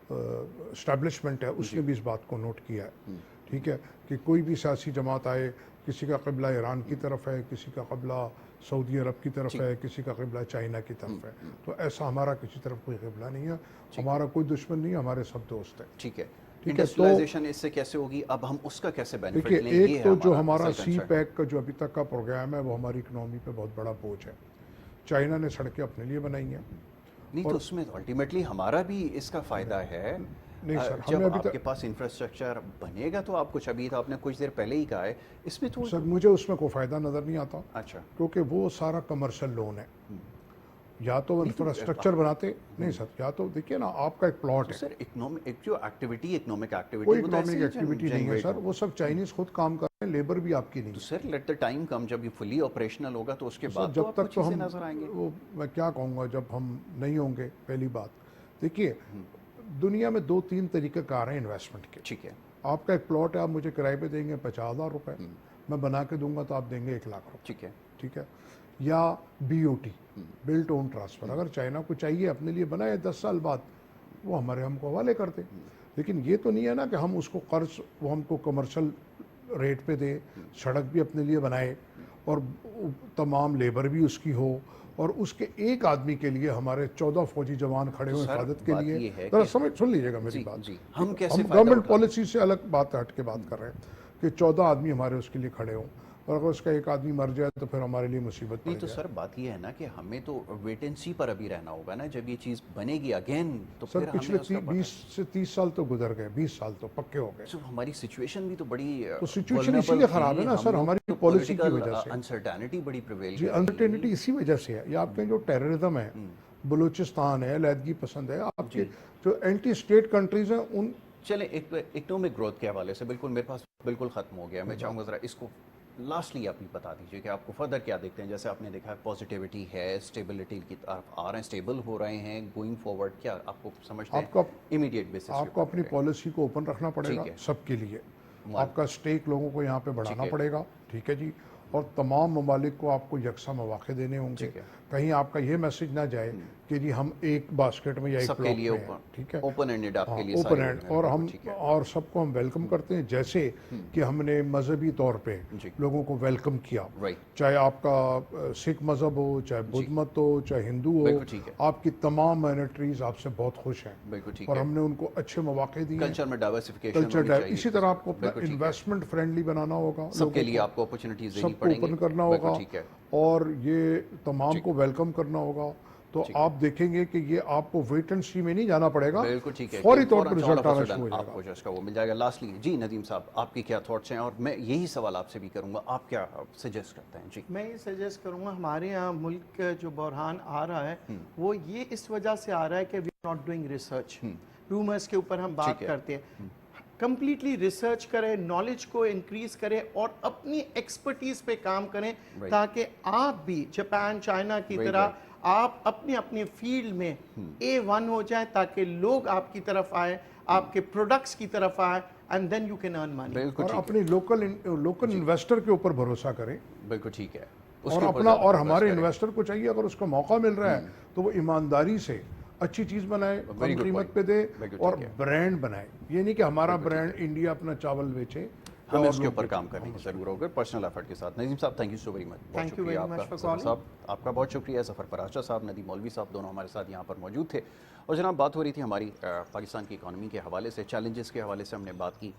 اسٹیبلشمنٹ ہے اس نے بھی اس بات کو نوٹ کیا ہے. ٹھیک ہے, کہ کوئی بھی سیاسی جماعت آئے, کسی کا قبلہ ایران کی طرف ہے, کسی کا قبلہ سعودی عرب کی طرف ہے, کسی کا قبلہ چائنا کی طرف ہے, تو ایسا ہمارا کسی طرف کوئی قبلہ نہیں ہے, ہمارا کوئی دشمن نہیں ہے, ہمارے سب دوست ہیں. ٹھیک ہے, ٹھیک ہے. تو انڈسٹریلائزیشن اس سے کیسے ہوگی, اب ہم اس کا کیسے بینیفٹ لیں دیکھیے, گے. ایک تو جو ہمارا سی پیک کا جو ابھی تک کا پروگرام ہے وہ ہماری اکنامی پہ بہت بڑا بوجھ ہے. چائنا نے سڑکیں اپنے لیے بنائی ہیں. نہیں, تو اس میں الٹیمیٹلی ہمارا بھی اس کا فائدہ ہے. نہیں سر, جب آپ کے پاس انفراسٹرکچر بنے گا تو آپ کچھ, ابھی تو آپ نے کچھ دیر پہلے ہی کہا ہے, اس میں تو سر مجھے اس میں کوئی فائدہ نظر نہیں آتا. اچھا, کیونکہ وہ سارا کمرشل لون ہے. یا تو انفراسٹرکچر بناتے نہیں سر, یا تو دیکھیے نا آپ کا ایک پلاٹ ہے. سر ایک جو ایکٹیویٹی, اکنامک ایکٹیویٹی, کوئی اکنامک ایکٹیویٹی نہیں ہے سر, وہ سب چائنیز خود کام کر رہے ہیں, لیبر بھی آپ کی نہیں. تو سر لیٹ دا ٹائم کم, جب یہ فلی آپریشنل ہوگا تو اس کے بعد جب تک تو ہم نظر آئیں گے. وہ میں کیا کہوں گا, جب ہم نہیں ہوں گے. پہلی بات دیکھیے, دنیا میں 2-3 طریقے کار ہیں انویسٹمنٹ کے. ٹھیک ہے, آپ کا ایک پلاٹ ہے, آپ مجھے کرائے پہ دیں گے 50,000 روپے, میں بنا کے دوں گا تو آپ دیں گے 1 لاکھ روپے. ٹھیک ہے, ٹھیک ہے. یا BOT, بلٹ اون ٹرانسفر, اگر چائنا کو چاہیے اپنے لیے بنائے, 10 سال بعد وہ ہمارے ہم کو حوالے کر دے. لیکن یہ تو نہیں ہے نا کہ ہم اس کو قرض وہ ہم کو کمرشل ریٹ پہ دے, سڑک بھی اپنے لیے بنائے اور تمام لیبر بھی اس کی ہو, اور اس کے ایک آدمی کے لیے ہمارے 14 فوجی جوان کھڑے ہوئے حفاظت کے لیے. ذرا سن لیجیے گا میری بات. ہم کیسے گورنمنٹ پالیسی سے الگ بات ہٹ کے بات کر رہے ہیں کہ 14 آدمی ہمارے اس کے لیے کھڑے ہوں, اور اگر اس کا ایک آدمی مر جائے تو پھر ہمارے لیے مصیبت پڑ نہیں. تو جائے. سر بات یہ ہے نا کہ ہمیں تو ویٹ اینڈ سی پر ابھی رہنا ہوگا نا, جب یہ چیز بنے گی اگین تو سر پھر پچھلے ہمیں 20 سے 30 سال تو گزر گئے, 20 سال تو پکے ہو گئے. ہماری سچویشن بھی تو بڑی, تو سچویشن اسی لیے خراب ہے نا سر, ہماری پالیسی کی وجہ سے. انسرٹینٹی بڑی پریویل جی, انسرٹینٹی اسی وجہ سے ہے. یہ آپ کے جو ٹیررزم ہے, بلوچستان ہے, علیحدگی پسند ہے, آپ کے جو اینٹی اسٹیٹ کنٹریز ہیں ان. چلیں, اکنامک گروتھ کے حوالے سے بالکل میرے پاس بالکل ختم ہو گیا. میں چاہوں گا ذرا اس کو لاسٹلی آپ بتا دیجیے کہ آپ کو فردر کیا دیکھتے ہیں. جیسے آپ نے دیکھا پازیٹیوٹی ہے, اسٹیبلٹی کی طرف آ رہے ہیں, اسٹیبل ہو رہے ہیں گوئنگ فارورڈ, کیا آپ کو سمجھتے ہیں امیڈیٹ بیسس آپ کو اپنی پالیسی کو اوپن رکھنا پڑے گا سب کے لیے. آپ کا اسٹیک لوگوں کو یہاں پہ بڑھانا پڑے گا. ٹھیک ہے جی, اور تمام ممالک کو آپ کو یکساں مواقع دینے ہوں گے. کہیں آپ کا یہ میسج نہ جائے کہ جی ہم ایک باسکٹ میں یا ایک سب کے بلاک لیے میں ہیں، ٹھیک ہے، اوپن اینڈڈ آپ کے لیے اوپن ساری اینڈ، باتیں، اور ہم ٹھیک ہے۔ اور سب کو ہم ویلکم کرتے ہیں، جیسے کہ ہم نے مذہبی طور پہ جی۔ لوگوں کو ویلکم کیا، رائٹ، چاہے آپ کا سکھ مذہب ہو، چاہے بدھ مت ہو، چاہے ہندو ہو، بالکل ٹھیک ہے۔ آپ کی تمام مائنرٹیز آپ سے بہت خوش ہیں، بالکل ٹھیک اور ہے۔ ہم نے ان کو اچھے مواقع دیے ہیں، کلچر میں ڈائیورسفیکیشن کلچر ہونی چاہیے، اسی طرح آپ کو اپنا بالکل ٹھیک ہے۔ انویسٹمنٹ فرینڈلی بنانا ہوگا، سب کے لوگوں لیے کو آپ کو اپرچونیٹیز دینی سب کو پڑیں گی، اوپن کرنا بالکل ہوگا، ٹھیک ہے۔ اور یہ تمام کو ویلکم کرنا ہوگا، تو ٹھیک ہے۔ آپ دیکھیں گے کہ یہ آپ کو ویٹ اینڈ سی میں نہیں جانا پڑے گا، بالکل ٹھیک ہے، فوری طور فوراً پر all رزلٹ of a آنا sudden شروع ہو جائے آپ کو گا۔ جو اس کا وہ مل جائے گا۔ لاسٹلی جی ندیم صاحب، آپ کی کیا تھاٹس ہیں، اور میں یہی سوال آپ سے بھی کروں گا، آپ کیا سجیسٹ کرتے ہیں؟ جی میں یہ سجیسٹ کروں گا، ہمارے یہاں ملک جو بحران آ رہا ہے وہ یہ اس وجہ سے آ رہا ہے کہ we are not doing research, rumours کے اوپر ہم ٹھیک بات ہے۔ کرتے ہیں، کمپلیٹلی ریسرچ کریں، نالج کو انکریز کریں اور اپنی ایکسپرٹیز پہ کام کریں، تاکہ آپ بھی جاپان چائنا کی طرح آپ اپنی اپنی فیلڈ میں A1 ہو جائیں، تاکہ لوگ آپ کی طرف آئیں، آپ کے پروڈکٹس کی طرف آئیں، and then you can earn money. بالکل اور ٹھیک ہے، اپنی لوکل انویسٹر کے اوپر بھروسہ کریں، بالکل ٹھیک ہے، اس اور کے اوپر اپنا زیادہ اور focus ہمارے کریں۔ انویسٹر کو چاہیے اگر اس کو موقع مل رہا ہے تو وہ ایمانداری سے اچھی چیز بنائے، Very کم good قیمت point. پہ دے، بالکل اور ٹھیک ہے۔ برانڈ بنائے، یہ نہیں کہ ہمارا برانڈ انڈیا اپنا چاول بیچے، ہمیں اور اس کے لوگ اوپر بیچیں۔ کام کریں گے ضرور ہوگا پرسنل ایفرٹ کے ساتھ۔ ندیم صاحب thank you so very much, بہت Thank you شکریہ very آپ much کا۔ for Zafar calling. صاحب آپ کا بہت شکریہ، ظفر پراشا صاحب، ندیم مولوی صاحب دونوں ہمارے ساتھ یہاں پر موجود تھے، اور جناب بات ہو رہی تھی ہماری پاکستان کی اکانومی کے حوالے سے، چیلنجز کے حوالے سے ہم نے بات کی،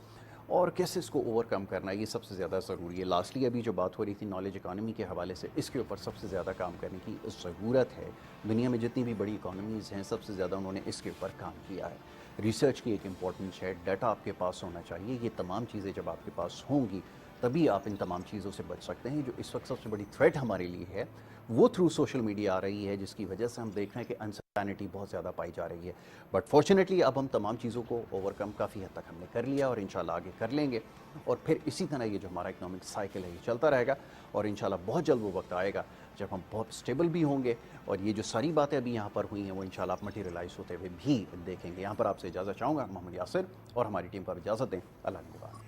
اور کیسے اس کو اوور کم کرنا ہے، یہ سب سے زیادہ ضروری ہے۔ لاسٹلی ابھی جو بات ہو رہی تھی نالج اکانومی کے حوالے سے، اس کے اوپر سب سے زیادہ کام کرنے کی ضرورت ہے۔ دنیا میں جتنی بھی بڑی اکانومیز ہیں، سب سے زیادہ انہوں نے اس کے اوپر کام کیا ہے۔ ریسرچ کی ایک امپورٹنس ہے، ڈیٹا آپ کے پاس ہونا چاہیے، یہ تمام چیزیں جب آپ کے پاس ہوں گی تبھی آپ ان تمام چیزوں سے بچ سکتے ہیں۔ جو اس وقت سب سے بڑی تھریٹ ہمارے لیے ہے وہ تھرو سوشل میڈیا آ رہی ہے، جس کی وجہ سے ہم دیکھ رہے ہیں کہ انسرٹینٹی بہت زیادہ پائی جا رہی ہے، بٹ فارچونیٹلی اب ہم تمام چیزوں کو اوور کم کافی حد تک ہم نے کر لیا، اور انشاءاللہ آگے کر لیں گے، اور پھر اسی طرح یہ جو ہمارا اکنامک سائیکل ہے یہ چلتا رہے گا، اور انشاءاللہ بہت جلد وہ وقت آئے گا جب ہم بہت اسٹیبل بھی ہوں گے، اور یہ جو ساری باتیں ابھی یہاں پر ہوئی ہیں وہ انشاءاللہ آپ مٹیریلائز ہوتے ہوئے بھی دیکھیں گے۔ یہاں پر آپ سے اجازت چاہوں گا، محمد یاسر اور ہماری ٹیم کو اجازت دیں، اللہ نگہبان۔